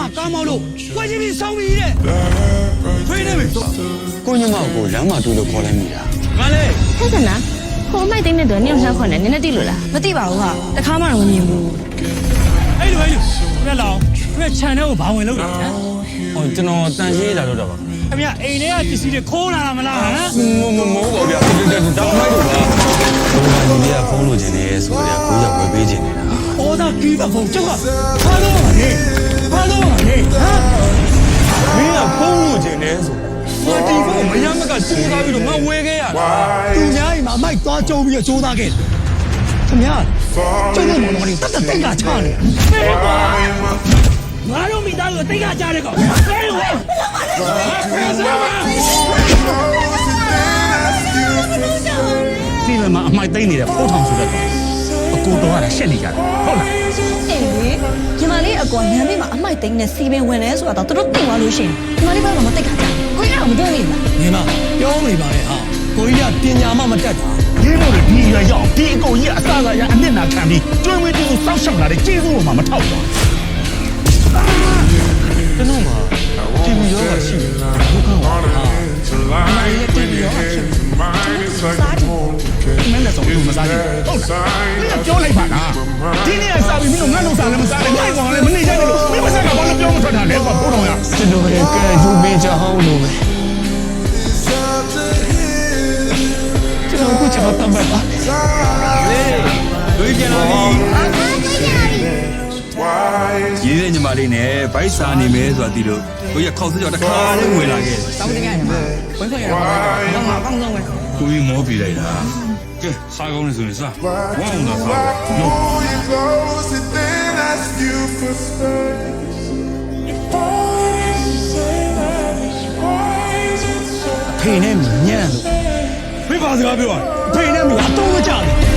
မှာကားမောက်လို့ကိုကြီးပြီးဆောင်းပြီးတဲ့ဖိနေပြီကိုညမကိုလမ်းမှာတွေ့လို့ခေါ်လိုက်မိတာငါလေဟဲ့ကနာဟိုမိုက်သိတဲ့တော့နင်းလှမ်းခေါ်နေနည်းနည်းတိလို့လားမသိပါဘူးဟာတခါမှတော့မမြင်ဘူးအဲ့လိုပြက်လောင်ပြက်ခြံထဲကိုဘာဝင်လို့လဲဟမ်ဟောကျွန်တော်တန်ရှင်းလာတော့တာပါခင်ဗျအိမ်ထဲကပစ္စည်းတွေခိုးလာတာမလားဟမ်မဟုတ်ပါဗျာဒါမှမဟုတ်ပါဘုရားကြီးကဖုန်းလိုချင်နေဆိုတော့ကိုရဝယ်ပေးချင်နေတာဩဒါကြီးပါဘုံကျောက်ကဘာလို့လဲဟမ်မင်းကဖုန်းလိုချင်နေဆိုဒီဖုန်းမရမကစူးသားပြီးတော့ငါဝယ်ခဲ့ရတာသူများအိမ်မှာမိုက်သွားကြုံပြီးတော့စူးသားခဲ့ခင်ဗျကျောက်တဲ့မောင်တော်လေးတက်တိတ်ကချနေငါတို့မိသားစုတိတ်ကချတဲ့ကောင်ဖဲလို့ဒီမှာအမိုက်သိမ့်နေတဲ့ပို့ထောင်ဆိုတဲ့အကူတော်ကရှက်နေကြတယ်ဟုတ်လားအေးလေညီမလေးအကောညမ်းလေးမှာအမိုက်သိန်းနဲ့စီပင်ဝင်လဲဆိုတာတော့သူတို့သိသွားလို့ရှိရင်ညီမလေးဘက်ကမသိခါကြကိုရအောင်မတွေ့မိဘူးညီမပြောနေပါလေဟာကိုကြီးကပညာမှမတတ်တာရင်းလို့ဒီရွယ်ရောက်ဒီအကုန်ကြီးအစားအရအနစ်နာခံပြီးကျွေးမွေးတူစောက်ရှောက်လာတဲ့ကျေးဇူးတော်မှမထောက်ပါကျွန်တော်မှာတီဗီရောရှိတယ်ဘုခါဟာတီဗီရောရှိမင်းလည်းဆုံးလို့မစားဘူးဟုတ်လားမင်းပြောလိုက်ပါလားဒီနေ့အစားပြီးမင်းတို့ငါ့လုံးစားလည်းမစားနဲ့ငါ့ကောင်လည်းမနေကြနဲ့လို့မင်းမစားကဘာလို့ပြောမထွက်တာလဲကွာဘုံတော်ရကျွန်တော်ရဲ့ကဲယူပေးချအောင်လို့ပဲကျွန်တော်ကချောတမ်းပါလေလူပြန်လာပြီရေးတဲ့ညီမလေးနဲ့ဗိုက်စာနေမယ်ဆိုတာသိလို့ကိုကြီးခေါက်စကြောတခါလေးဝင်လာခဲ့တောင်းတရရမှာဝိုင်းခွင့်ရမှာတော့မှာကောင်းဆုံးပဲကိုကြီးမောပြလိုက်တာကဲစားကောင်းနေဆိုရင်စားဝမ်းအောင်စားနော်ဖေနဲ့ညံ့လို့ဖေပါစကားပြောတာဖေနဲ့မြအတော့မကြဘူး